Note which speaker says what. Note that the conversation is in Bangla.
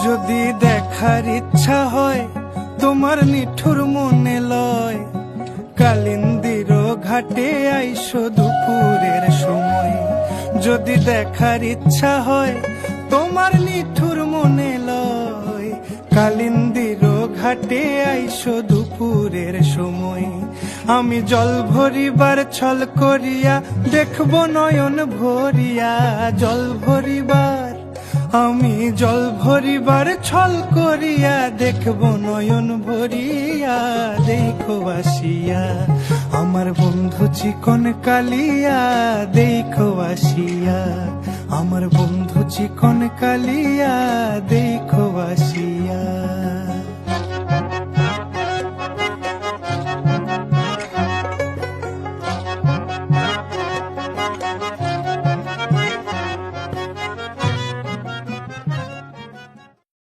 Speaker 1: যদি দেখার ইচ্ছা হয় তোমার নিঠুর মনে লয়, কালিন্দির ঘাটে আইসো দুপুরের সময়। যদি দেখার ইচ্ছা হয় তোমার নিঠুর মনে লয়, কালিন্দির ঘাটে আইসো দুপুরের সময়। আমি জল ভরিবার ছল করিয়া দেখব নয়ন ভরিয়া, জল ভরিবার আমি জল ভরিবার ছল করিয়া দেখব নয়ন ভরিয়া। দেখো আসিয়া আমার বন্ধু চিকন কালিয়া, দেখো আসিয়া আমার বন্ধু চিকন কালিয়া, দেখো